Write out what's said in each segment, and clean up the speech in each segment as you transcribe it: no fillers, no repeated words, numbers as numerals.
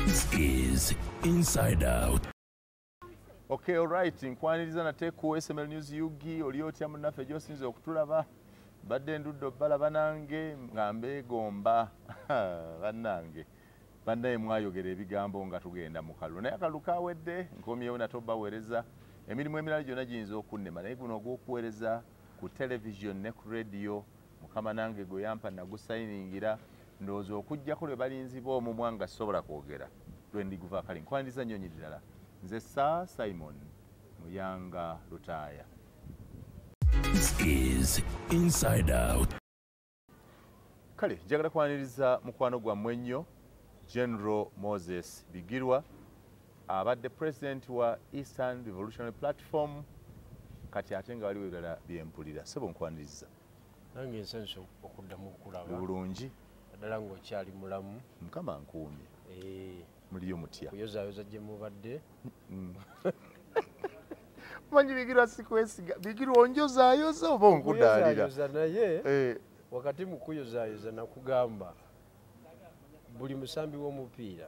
This is Inside Out. Okay, all right. Nkwaniriza nate ku SML News Yugi oli otya munaffe gyosinze okutulaba. Badde nduddo balaba nange ngambe gomba. Bannange. Bannaye mwayogera ebigambo nga tugenda mu kalulu. Naye akalulu kawedde nkomyewo natobaweereza emirimu emirala gyonna giyinza okunnema naye guno ogw'okuweereza ku television ne ku radio mukama nange gwe yampa nagusayiningira ndowooza okuggyako lwe balinziba omumwa nga sobola kwogera lwe ndiguva kali nkwaniriza nnyonyi ddala nze Sir Simon Muyanga Lutaaya. This is Inside Out. Kale njagala kwaniriza mukwano gwammwe ennyo General Moses Bigirwa abadde president wa Eastern Revolutionary Platform kati ate nga waliwo ebirala byempulira sebo nkwaniriza. Nange nsenso okuddamu okulaba. Bulungi. Ddala ng'okyali mulamu. Mukama nkuumye. Muliyo mutya. Kuyozaayoza gye mubadde. Manyi Bigirwa sikwesiga. Bigirwa onjozaayoza oba onkudaalira. Kuyozaayoza naye wakati mu kuyozaayoza nakugamba buli musambi w'omupiira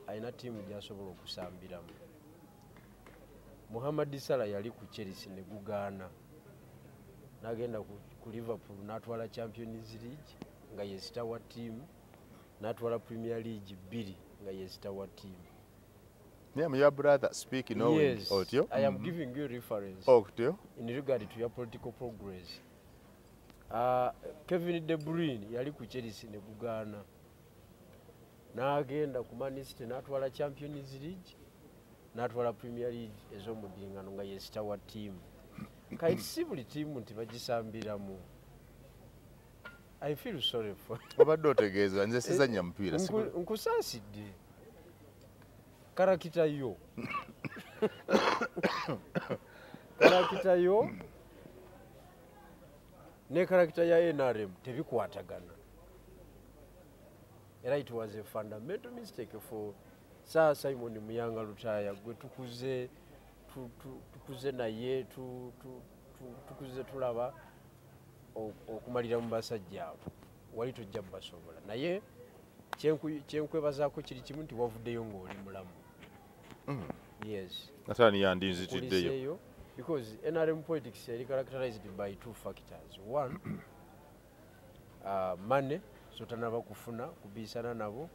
alina ttiimu gy'asobola okusambiramu. Muhammad Salah yali ku Chelsea ne gugaana. N'agenda ku Liverpool n'atwala Champions League nga ye star wa team, n'atwala Premier League 2 nga ye star wa team. Yeah, your brother speaking now. Yes, I am giving you reference in regard to your political progress. Kevin De Bruyne yali ku Chelsea ne gugaana. N'agenda ku Man City n'atwala Champions League, n'atwala Premier League ez'omudingano nga ye star wa team. Kati si buli tiimu nti bagisambiramu. I feel sorry for obadde otegeeza nze sizannya mupiira nkusaasidde karakita yo karakita yo ne karakita ya NRM tebikwatagana. Era it was a fundamental mistake for Sir Simon Muyanga Lutaaya gwe tukuze naye tukuze tulaba okumalira mu basajja abo wali tujja basobola naye kyenkwebazaako kiri kimu nti wavuddeyo ng'oli mulamu. Yes, atani yandinzitiddeyo because NRM politics is characterized by two factors. One, money, so tanaba kufuna kubisana nabo.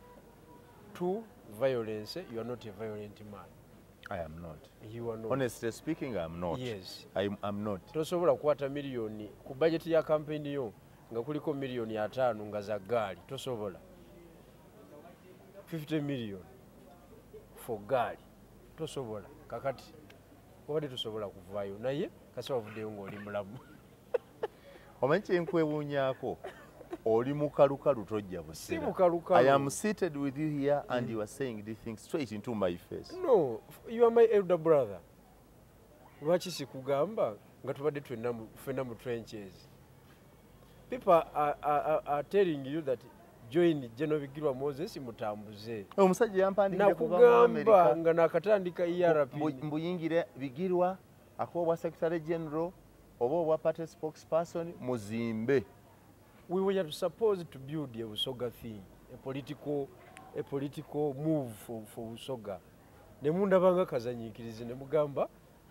Two, violence. You are not a violent man. I am not. You are not. Honestly speaking, I am not. Yes. I'm not. Tosobola kukwata milioni ku budget ya campaign yo nga kuliko milioni 5 nga za gaali. Tosobola 50 million for gaali. Tosobola kakati obadde tosobola kuvaayo naye kasi wavuddeyo ng'oli mulamu. Omanyi kyenkwewuunyaako oli mukalukalu tojja busera. Si mukalukalu. I am seated with you here and you are saying these things straight into my face. No, you are my elder brother. Lwaki sikugamba nga tubadde ffenna mu trenches. People are telling you that join General Bigirwa Moses mutambuze. Omusajja yampandikira kuva mu America. Nakugamba nga nakatandika ERP. Mbuyingire Bigirwa akobwa Secretary General oba obwa party spokesperson muzimbe. We were supposed to build a Usoga thing, a political move for Usoga. Ne mundabanga kazanyikirize ne mugamba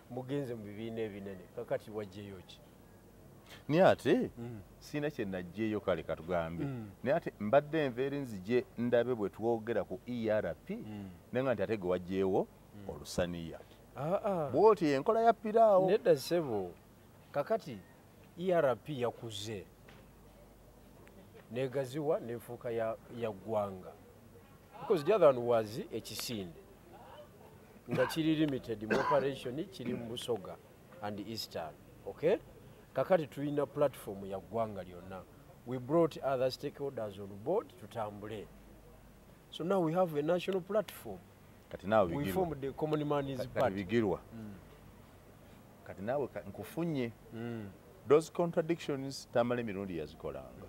mugenze mu bibiina ebinene kakati wajjeyo ki. Naye ate sina kye najjeeyo kale katugambe. Naye ate mbadde nveeri nzije ndabe bwe twogera ku ERP nenga nti ate gwe wajjeewo olusaniya. Bw'oti enkola ya piraawo. Nedda ssebo kakati ERP yakuze. Negaziwa nefuuka ya gwanga. Because the other one was ekisinde. Nga kiri limited mu operation kiri mu Busoga and Eastern. Okay? Kakati tulina platform ya gwanga lyonna. We brought other stakeholders on board tutambule. So now we have a national platform. Kati nawe Bigirwa. We formed the Common Man's Party. Bigirwa. Kati nawe nkufunye. those contradictions tamale mirundi yazikolanga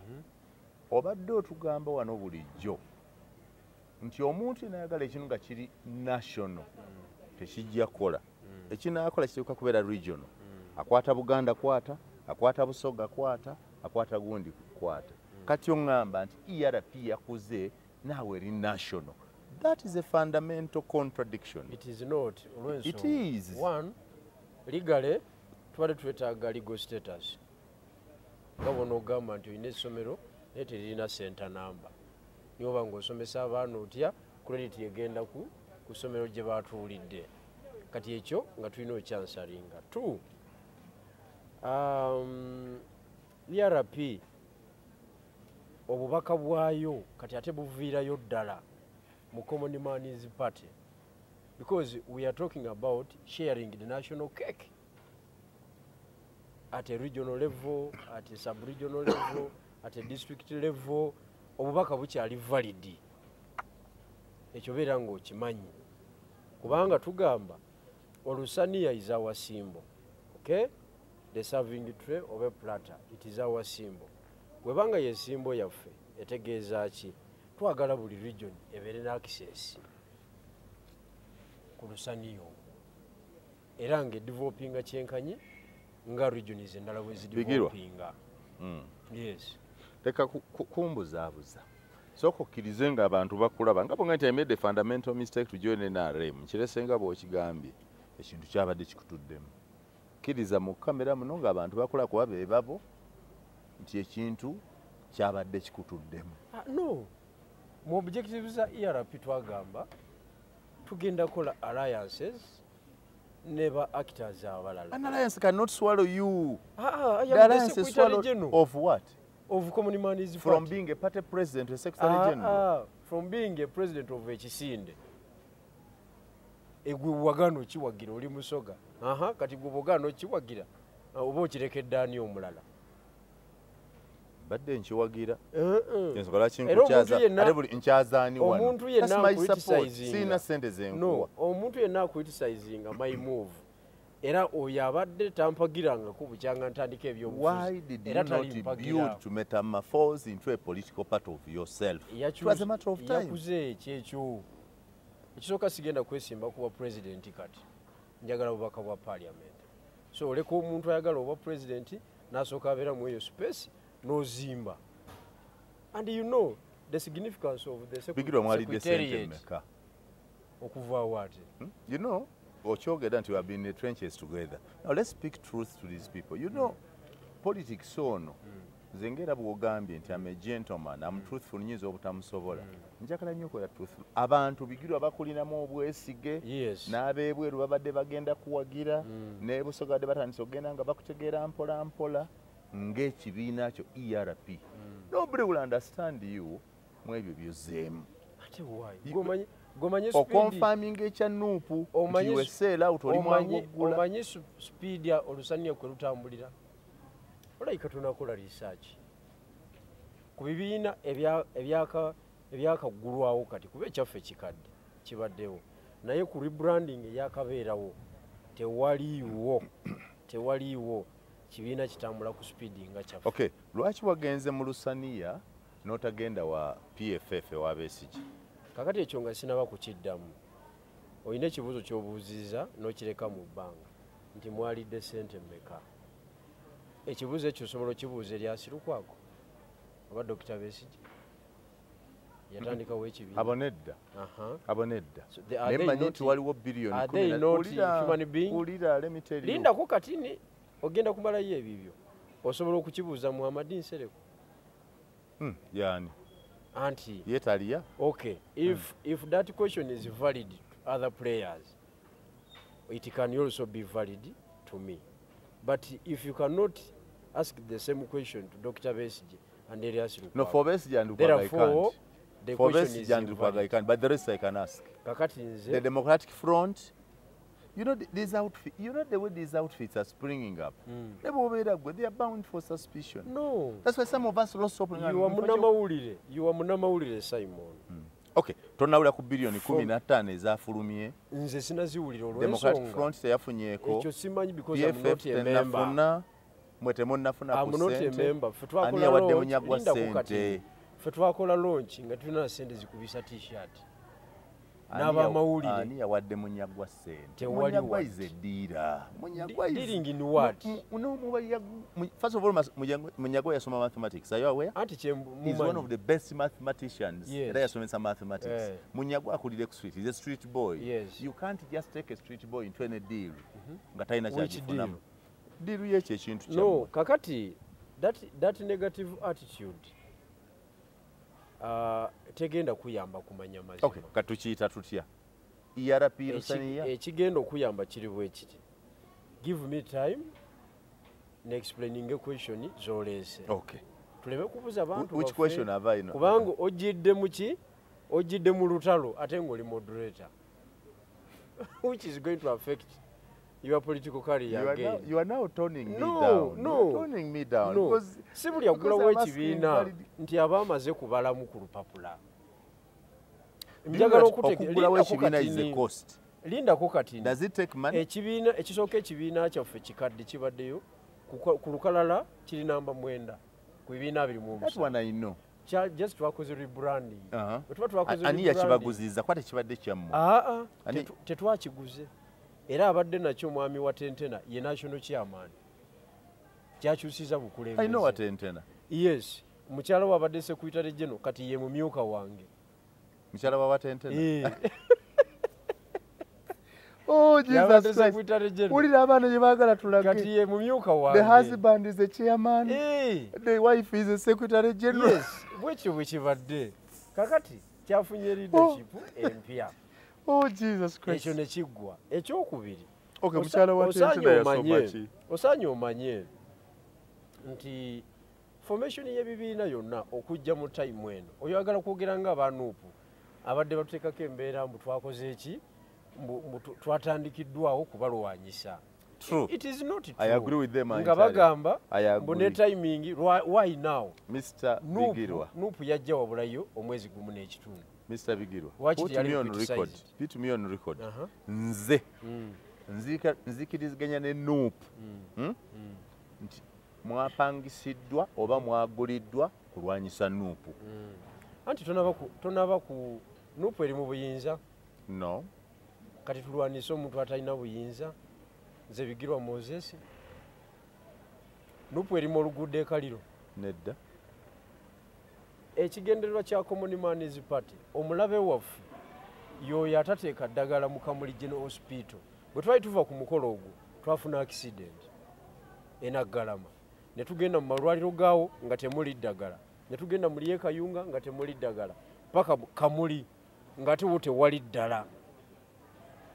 obadde otugamba wano bulijjo nti omuntu nayagala ekintu nga kiri national tekijja kukola ekinaakola kireka kubeera regional akwata Buganda kwata akwata Busoga kwata akwata gundi kwata kati oŋŋamba nti ERP yakuze naawe eri national. That is a fundamental contradiction. It is not. It is. One, legally, twali twetaaga legal status. Nga bw'ono ogamba nti olina essomero naye teririna center number. Niyo oba ng'osomesa abaana otya credit egenda ku ssomero gye baatuulidde. Kati ekyo nga tulina okyansalinga. Two, ERP obubaka bwayo kati ate buviirayo ddala mu Common Man's Party, because we are talking about sharing the national cake at a regional level, at a sub-regional level, at a district level. Obubaka bukyali valid. Ekyo beera ng'okimanyi. Kubanga tugamba Olusaniya is our symbol. Okay? The serving tray of a platter, it is our symbol. Webanga ye symbol yaffe etegeeza ki? Twagala buli region ebeere na access ku Lusaniya era ng'edevelopinga kyenkanyi nga regions endala bwe zidevelopinga. Yes. Teka kumbuzaabuza. Sooka okkirize nga abantu bakulaba nga bwonga nti I made a fundamental mistake to join NRM. Kirese nga bw'okigambye ekintu kyabadde kikutuddemu. Kkiriza mu kamera muno ng'abantu bakola kuba be babo nti ekintu kyabadde kikutuddemu. No. Mu objectives za ERP twagamba tugenda kola alliances never actors abalala. An alliance cannot swallow you. The alliance is swallowed of what? Of Common Man's Party. From being a party president to a secretary general. From being a president of ekisinde. Egwe wagano kiwagira oli Musoga. Kati gwe bwogano kiwagira oba okirekedde ani omulala. Badde nkiwagira. Ensobola kinkukyaza ate buli nkyazaani wano. Omuntu yenna akuyitisayizinga. Sirina ssente zenkuwa. No, omuntu yenna akuyitisayizinga my move. Era oyo abadde tampagirangako bukyanga ntandika ebyobufuzi. Why did you not build to metamorphose into a political part of yourself? It was a matter of time. Yakuze kyekyo. Ekisooka sigenda kwesimba kuba president kati. Njagala bubaka bwa parliament. So oleka omuntu ayagala oba president n'asooka abeera mu eyo space n'ozimba. And you know the significance of the secretariat. Okuva what? You know, Ochogeda nti we have been in the trenches together. Now let's speak truth to these people. You know, politics ono. Zengera bwogambye nti I'm a gentleman, I'm truthful nyiza obutamusobola. Njakala nnyo kola truthful. Abantu bigirwa abakulinamu obwesige n'abeebweru babadde bagenda kuwagira ne Busogadde batandise ogenda nga bakutegeera mpola mpola ng'ekibiina kyo ERP. Nobody will understand you mu ebyo byozzeemu. Ate why? Gomanyi okonfirming ekya nuupu nti weseera utoli mwangu oggula. Omanyi speed ya Olusaniya kwe lutambulira. Olayika tunakola research ku bibiina ebyakaggulwawo kati kuba ekyaffe kikadde kibaddewo naye ku rebranding eyakabeerawo tewaliiwo kibiina kitambula ku speedi nga kyaffe. Okay, lwaki wagenze mu Lusaniya n'otagenda wa PFF ewa Besigye? Kakati ekyo nga sinaba kukiddamu. Olina ekibuuzo ky'obuuziza n'okireka mu bbanga nti mwalidde ssente mmeka. Ekibuuzo ekyo osobola okibuuza eri asirukwako oba Dr. Besigye yatandikawo ekibiina. Abonedda. Abonedda. Naye mmanyi nti waliwo biliyoni 10. Lindako katini ogenda kumalayo ebibyo. Osobola okukibuuza Muhammad Nsereko. Yani. Anti. Yetaliya. Okay. If that question is valid to other players, it can also be valid to me. But if you cannot ask the same question to Dr. Besigye and Elias Lukwago. No, for Besigye and Lukwago I can't. The for question is invalid. I can't, but the rest I can ask. The Democratic Front, you know these outfits. You know the way these outfits are springing up. They are bound for suspicion. No, that's why some of us lost hope. You are Munamaulire Simon. Okay, tonawula ku billion 15 ezafulumye. Nze sinaziwulira olw'ensonga. Democratic Front teyafunyeeko. Ekyo simanyi because I'm not a member. mwe temunnafuna ku I'm not a ssente member. Ffe ani twakola yawadde launch, munyagwa linda ku ssente kati. Ffe twakola launch nga tulina ssente zikubisa t-shirt. Ani N'abamawulire. ani yawadde munyagwa ssente Tewali munyagwa what? is a dealer munyagwa is Dealing in what? first of all munyagwa yasoma mathematics are you aware Anti he's one mumanyi. of the best mathematicians Yes. era yasomesa mathematics munyagwa akulire ku street he's a street boy Yes. you can't just take a street boy into any deal nga talina Which kyagifunamu deal? deal yekyo ekintu No, kyammwe. kakati that negative attitude tegenda kuyamba kumanya mazima. okay katukiyita tutya ERP rusaniya Ekigenda okuyamba kiri bwe kiti. Give me time ne explaining a question zoleese. okay Tuleme kubuza abantu which baffe, question have I know kubanga ojjidde mu ki? Ojjidde mu lutalo ate ng'oli moderator. Which is going to affect your political career again. you are now toning me No, down no. You're toning me down No, because si buli agulawo I'm asking ekibiina valid- nti aba amaze kubalamu ku lupapula. Do you know Njagala that okugulawo ekibiina is a cost lindako kati does it take money ekibiina ekisooka ekibiina kyaffe kikadde kibaddeyo ku lukalala kiri namba 9 ku bibiina 27 that one I know just twakoze rebranding Uh-huh. Bwe tuba twakoze ani rebranding, yakibaguzizza kwate kibadde kyammwe Ani- tetwakiguze era abadde nakyo omwami wa Tentena ye national chairman kyakyusiza I know bukulembeze what entena yes mukyala we abadde secretary general kati ye mumyuka wange mukyala wa what entena Eh. oh Yabadde Jesus Christ secretary general ulira abaana gye baagala tulage kati ye mumyuka the wange husband is the chairman Eh. the wife is the secretary general Yes, bwekyo bwe kibadde kakati kyafunye leadership empya oh Jesus Christ ekyo ne kiggwa ekyokubiri okay mukyala wa entena yasoma ki osaanye omanye nti formation y'ebibiina yonna okujja mu time eno oyagala kwogera nga abanuupu abadde batuteekako embeera mbu twakoze eki mbu twatandikiddwawo kubalwanyisa. True. It is not true. I agree with them nga entirely. bagamba I agree. mbu ne timing why now Mr. Bigirwa nuupu yajja wabulayo omwezi gumu n'ekitundu. Mr. Bigirwa Lwaki put teyali me on criticized? record put me on record Aha. nze nzikiriziganya ne nuupu nti mwapangisiddwa oba mwaguliddwa kulwanyisa nuupu Anti tonaba ku nuupu eri mu buyinza no kati tulwanise omuntu atalina buyinza nze Bigirwa Moses nuupu eri mu oluguudo e Kaliro. nedda Ekigendererwa kya Common Man's Party omulabe waffe y'oyo atateeka ddagala mu Kamuli General Hospital. Bwe twali tuva ku mukolo ogwo twafuna accident e Naggalama ne tugenda mu malwaliro gaawo nga temuli ddagala, ne tugenda mu Lyekayunga nga temuli ddagala, paka Kamuli nga ate wo tewali ddala.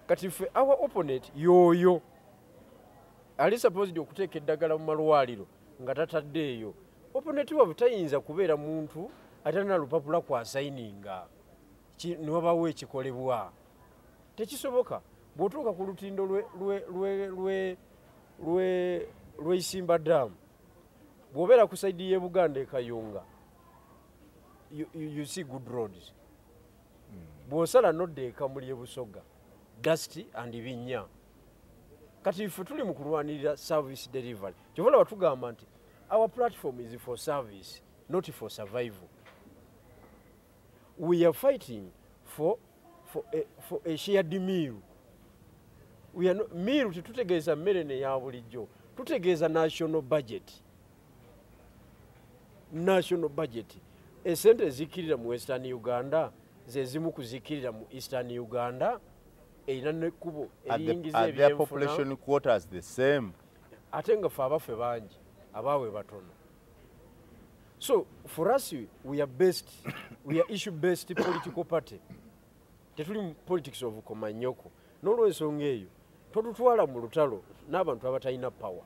Kati ffe our opponent y'oyo ali supposed okuteeka eddagala mu malwaliro nga tataddeeyo. Opponent waffe tayinza kubeera muntu atalina lupapula kwasayininga ne wabaawo ekikolebwa. Tekisoboka. Bw'otuuka ku lutindo lw'Isimba Dam, bw'obeera ku sayidi y'e Buganda e Kayunga, you see good roads. Bw'osala nodda e Kamuli e Busoga, dust and binnya. Kati ffe tuli mu kulwanirira service delivery. Kyova olaba tugamba nti our platform is for service, not for survival. We are fighting for a shared meal. We are not, meal tetutegeeza mmere ne ya bulijjo, tutegeeza national budget. National budget. Esente zikirira mu Western Uganda, ze zimu kuzikirira mu Eastern Uganda, erina n'ekkubo eriyingiza are their ebyenfuna. population quotas the same Ate nga ffe abaffe bangi, abaawe batono. So for us we are based, we are issue based political party. Tetuli mu politics of komanyoko. N'olw'ensonga eyo totutwala mu lutalo n'abantu abatalina power.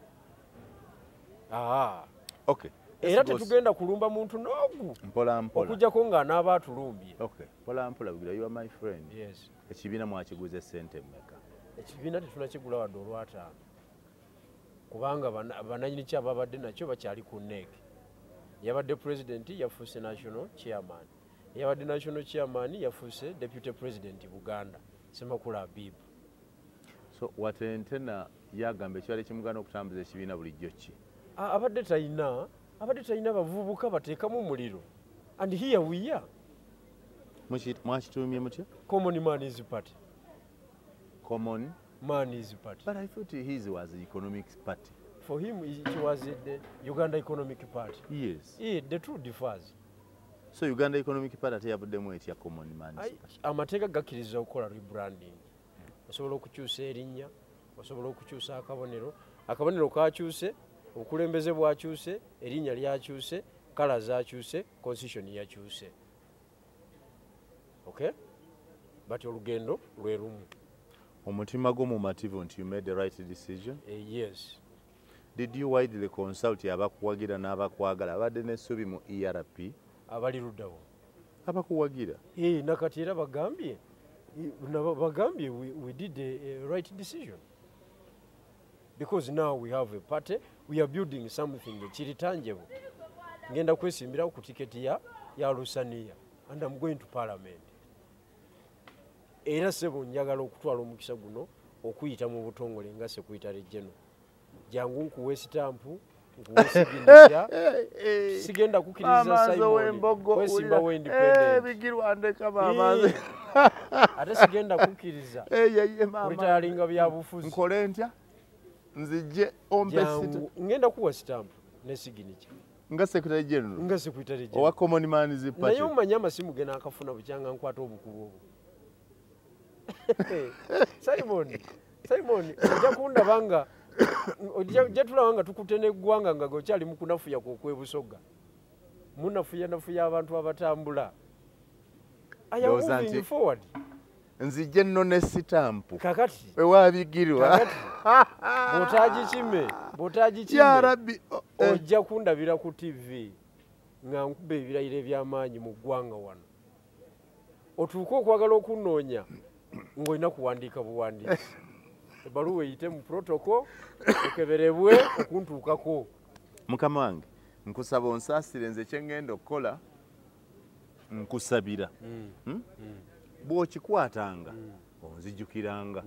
okay Era tetugenda kulumba muntu n'ogu mpola mpola okujjako ng'anaaba atulumbye. okay mpola mpola Bigirwa you are my friend Yes. ekibiina mwakiguze ssente mmeka Ekibiina tetunakigula wadde olwataano kubanga bananyini ki ababadde nakyo bakyali ku NEC. Yabadde president yafuuse national chairman, yabadde national chairman yafuuse deputy president Buganda Semakula Habib. so what entena yagamba ekyali kimugana okutambuza ekibiina bulijjo ki abadde talina bavubuka bateekamu muliro and here we are. Mwakitumye mutya? Common Man's Party. Common Man's Party. But I thought his was the economic party. For him, it was the Uganda Economic Party. Yes. Yeah, the two differs. So Uganda Economic Party yabuddemu etya Common Man's Party? Amateeka gakkiriza okukola rebranding. Osobola okukyusa erinnya, osobola okukyusa akabonero kakyuse, obukulembeze bwakyuse, erinnya lyakyuse, kala zakyuse, constitution yakyuse. Okay? But olugendo lwe lumu. Omutima gwo mumativu nti you made the right decision? Yes. Did you widely consult abakuwagira n'abakwagala abadde n'essubi mu ERP? Abali luddawo. Abakuwagira? Nakati era bagambye we did a right decision. Because now we have a party, we are building something kiri tangible. Ngenda kwesimbirawo ku tiketi ya Lusaniya and I'm going to parliament. Era sebo njagala okutwala omukisa guno okuyita mu butongole nga Secretary General. Jangu nkuwe sitampu, nkuwe siginisha, sigenda kukiriza Simon, kwesimba we independent. Bigirwandeka mamaze. Ate sigenda kukiriza. Kulitalinga byabufuzi. Nkole ntya? Nzije ompe sitampu. Ngenda kuwa sitampu ne siginisha. Nga Secretary General. Nga Secretary General. Owa Common Man's Party. Naye omanyi amasimu gena akafuna bukyanga nkwata obukubo obwo. Simon, ojja kundabanga ojja tulabanga tukute n'eggwanga nga gokyali mu kunafuya kw'okwebusoga. Munafuya abantu abatambula. I am moving forward. Nzije nno ne sitampu. Kakati. Ewabigirwa. Bw'otagi kime. Ya Rabbi. Ojja kundabira ku TV nga nkuba ebirayiro eby'amaanyi mu ggwanga wano. Otuuke okwagala okunnoonya ng'olina kuwandiika buwandiisi. Ebbaluwa eyite mu protocol okeberebwe okuntuukako. Mukama wange nkusaba onsaasire nze kye ngenda okukola nkusabira. Bw'okikwatanga onzijukiranga.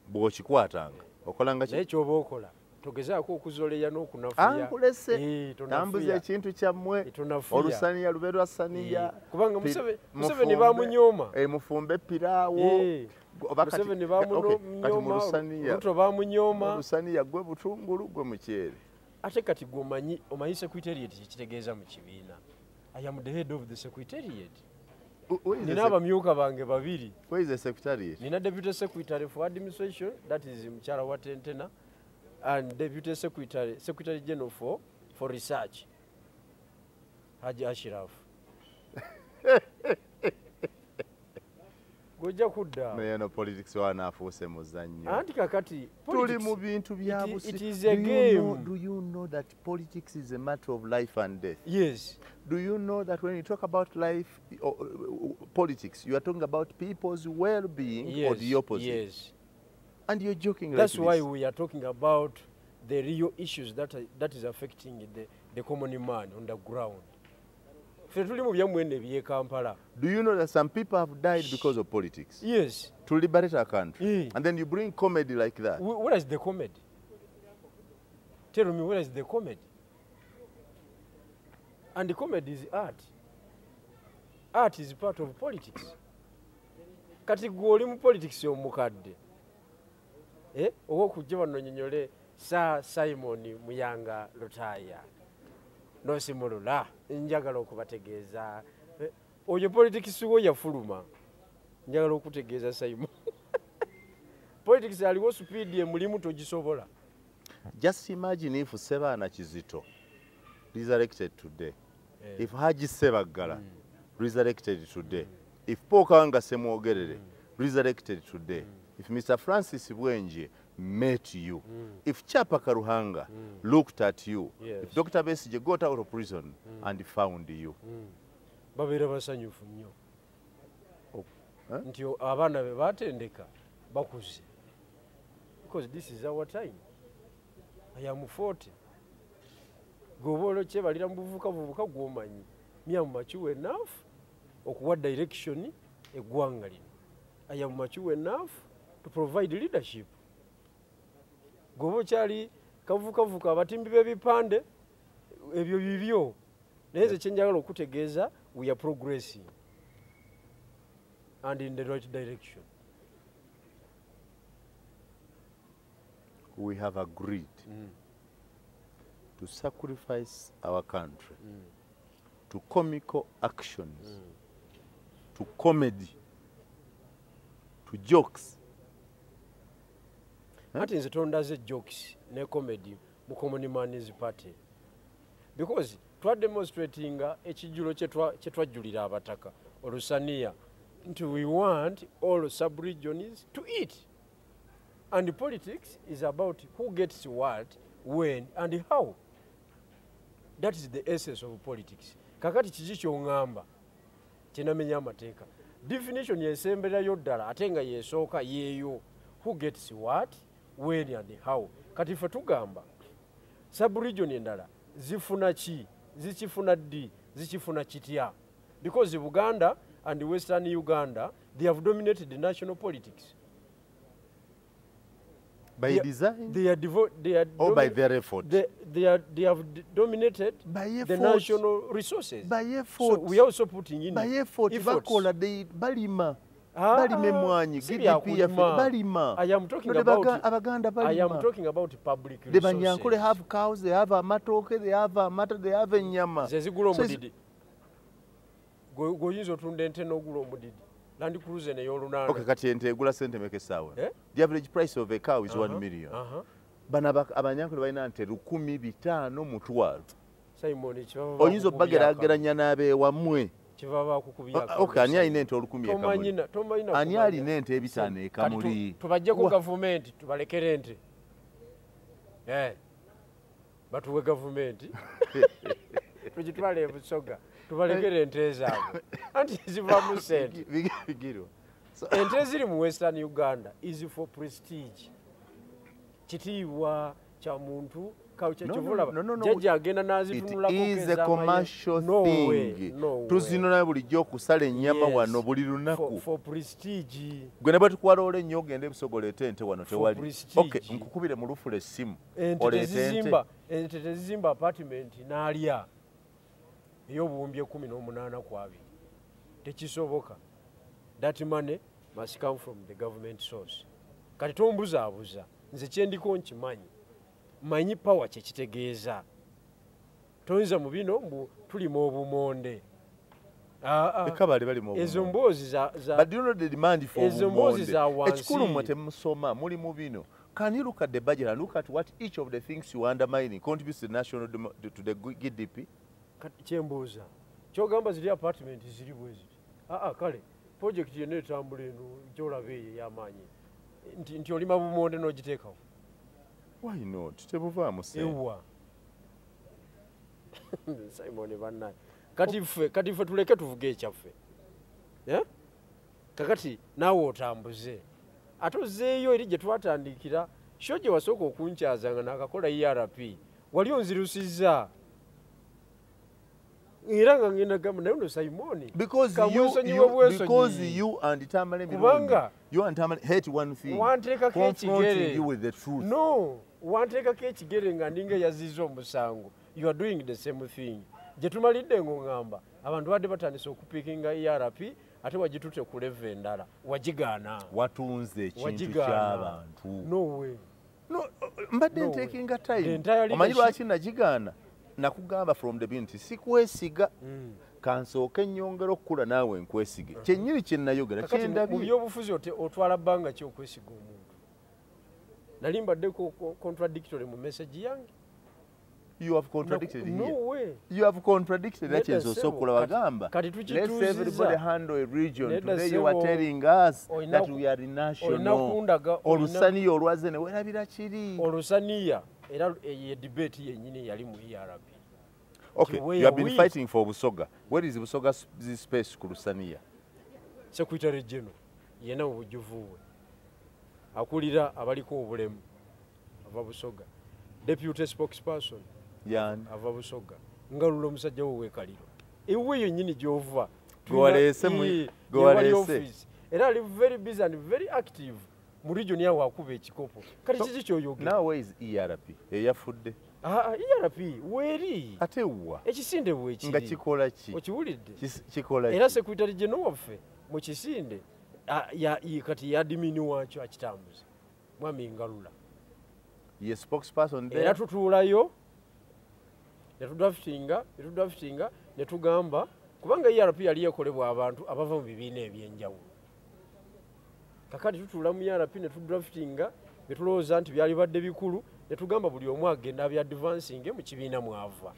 Bw'okikwatanga okolanga ki? Naye ky'oba okola togezaako okuzoleya n'okunafuya. Ankulese tambuza ekintu kyammwe Olusaniya lube lwa Saniya. Kubanga Museveni bamunyooma. Mufumbe piraawo. Museveni bamunyooma. Ruto bamunyooma. Olusaniya gwe butungulu gwe mukyere. Ate kati omanyi secretariat kitegeeza mu kibiina. I am the head of the secretariat. Nina abamyuka bange babiri. Where is the secretariat? Nina deputy secretary for administration, that is Mchara Watentena, and deputy secretary general for research, Haji Ashraf. Goja kudda. Naye no politics wana afuuse muzannyo. Anti kakati tuli mu bintu bya busi. It is a game. Do you know that politics is a matter of life and death? Yes. Do you know that when you talk about life or politics, you are talking about people's well-being or the opposite? Yes. And you're joking That's like why this. we are talking about the real issues that is affecting the common man on the ground. Do you know that some people have died because of politics? Yes. To liberate our country. Yeah. And then you bring comedy like that. Where is the comedy? Tell me, where is the comedy? And the comedy is art. Art is part of politics. Kati gwoli mu politics omukadde. Ow'okujja wano nnyonnyole Simon Muyanga Lutaya. Nosimulula njagala okubategeeza oyo politics wo yafuluma njagala okutegeeza Simon. Politics aliwo speed emulimu togisobola. Just imagine if Sebaana Kizito resurrected today. If Haji Sebagala resurrected today. If Paul Kawanga Semwogerere resurrected today. If Mr. Francis Bwenje met you, if Chapa Karuhanga looked at you, Yes. if Dr. Besigye got out of prison and found you, Babeera basanyufu nnyo. Huh? Nti abaana be batendeka bakuze. Because this is our time. I am 40. Gobolo kyebalira mu buvubuka gw'omanyi. Me am mature enough okuwa direction eggwanga lino. I am mature enough to provide leadership. Gobo kyali kavukavuka abatimbi b'ebipande ebyo bibyo naye nze kyenjagala okutegeeza we are progressing and in the right direction. We have agreed to sacrifice our country to comical actions, to comedy, to jokes. Ati nze tondaze jokes ne comedy mu Common Man's Party because twademonstratinga ekijjulo kyetwajjulira abataka olusaniya nti we want all sub-regions to eat. And politics is about who gets what, when, and how. That is the essence of politics. Kakati kiki ky'oŋŋamba kinamenya amateeka. Definition y'esemberayo ddala ate nga yeesooka yeeyo who gets what, when, and how. Kati ffe tugamba sub-region endala zifuna ki, zikifuna ddi, zikifuna kitya. Because Buganda and Western Uganda, they have dominated the national politics. By design? They are or by their effort? They have dominated by the national resources. By effort. So we are also putting in by effort. efforts. Balima. Balime mwanyi. Balima. I am talking about public resources. The Banyankole have cows, they have amatoke, they have amata, they have enyama. Zezigula omudidi. Goyinza otunda ente n'ogula omudidi. Land Cruiser neyo okay, kati ente egula sente meke sawa. The average price of a cow is 1 million. Bana abanyankole balina nte 1,500 mu twalo. Simon chivava. Oyinza obagerageranya n'abeewamwe. Chivava kukubya. Okay, ani alina ente 10,000 Tomanyina. Ani alina ente ebitaano ekamuli. Tubajje ku government tubalekere ente. Batuwe government. Tujitwale Busoga. Tubalekere ente zaabwe anti ziva mu sente bigiro. Ente ziri mu Western Uganda is for prestige, kitiibwa kya muntu jjajja agenda n'azitunulako it is a commercial thing. Tuzinona bulijjo okusala ennyama wano buli lunaku for prestige. Gwe ne bwe tukwala ennyo ogenda ebusogoleete ente wano tewali. Okay, nkukubire mu lufula essimu ente tezizimba apartment n'alya eyobuwumbi 18 ku 2 tekisoboka. That money must come from the government source. Kati tombuzaabuza nze kyendiko nkimanyi manyi power kyekitegeeza toyinza mu bino mbu tulimu obumonde ezo mboozi za but do you know the demand for obumonde ekikulu mwe temusoma muli mu bino. Can you look at the budget and look at what each of the things you are undermining contributes to the national to the GDP? Kyembuuza kyogamba ziri apartment ziri bwe ziti kale project yonna etambula eno gyolaba eyo ey'amaanyi nti olima bumonde n'ogiteekawo. Why not? Tebuvaamu se ewa Simon bannaye kati ffe tuleke tuvuge ekyaffe kakati naawe otambuze ate ozzeeyo eri gye twatandikira sho gye wasooka okunkyazanga n'akakola ERP wali onzirusizza era nga ngenda gamba naye no Simon because you and Tamale hate one thing. Confronting you with the truth. No, wanteekako ekigere nga ndinga yazizza omusango. You are doing the same thing. Gye tumalidde ng'oŋŋamba abantu badde batandise okupiikinga ERP ate wagitutte ku level endala wagigaana. Watunze ekintu ky'abantu. No way. No, mbadde nteekinga time. Omanyi lwaki nagigaana? Nakugamba from the beginning sikwesiga kansooke nnyongera okukula naawe nkwesige kyennyini kye nayogera kyendabye. Mu byobufuzi otwala bbanga ki okwesiga omuntu? Nali mbaddeko contradictory mu message yange. You have contradicted here. No way. You have contradicted that is also kulabagamba. Let's everybody handle a region. Today you are telling us that we are national. Olusaniya olwaze ne werabira kiri. Olusaniya era ye debate yennyini yali mu ERP. Okay, you have been fighting for Busoga. Where is Busoga's space ku Lusaniya? Secretary General yena obujuvu bwe akulira abaliko obulemu ava Busoga. Deputy spokesperson yani ava Busoga. Ngalulo omusajja wo wekaliro ewe yennyini gy'ova gwalese era ali very busy and very active mu region yawe akuba ekikopo kati kiki kyoyogera now where is ERP eyafudde ERP weeri ate wa ekisinde weekiri nga kikola ki okiwulidde kikola era secretary general waffe mu kisinde kati yadimini wakyo akitambuza mwami Ngalula ye spokesperson there era tutuulayo netudraftinga netugamba kubanga ERP yali ekolebwa abantu abava mu bibiina ebyenjawulo kakati tutuula mu ERP netudraftinga netulowooza nti byali badde bikulu netugamba buli omu agenda abya advancing mu kibiina mwava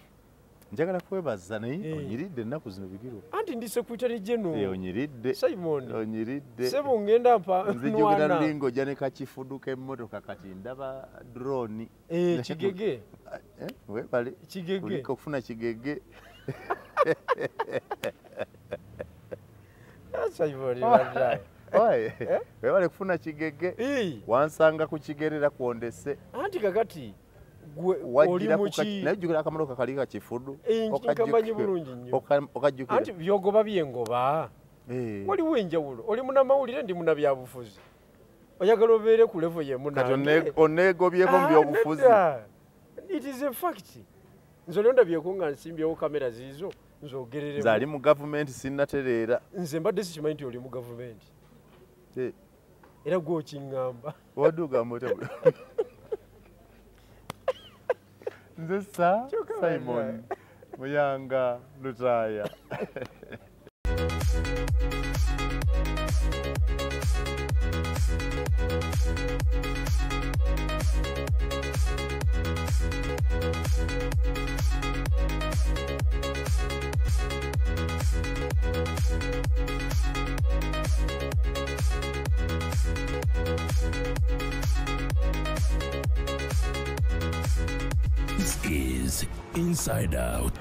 njagala kwebaza naye onyiridde ennaku zino bigiro anti ndi secretary general onyiridde Simon onyiridde sebo ngenda mpa nzijogera lulingo ojja ne kakifuduka emmotoka kati ndaba drone kigege webale kigege uliko kufuna kigege Simon webale kufuna kigege wansanga ku kigerera kwondese anti kakati oli muki najjukira akamotoka kali ka kifudu okamanyi bulungi nnyo okajjukira anti byogoba byengoba waliwo enjawulo oli munamawulire ndi munabyabufuzi oyagala obeere ku level ye munange oneegobyeko mu byobufuzi it is a fact nze olyo ndabyeko nga nsimbyewo kamera ziizo nzogerere zali mu gavumenti sinnatereera nze mbadde sikimanyi nti oli mu gavumenti era gwe okiŋŋamba waddugamba otya nze Simon Muyanga Lutaya This is Inside Out.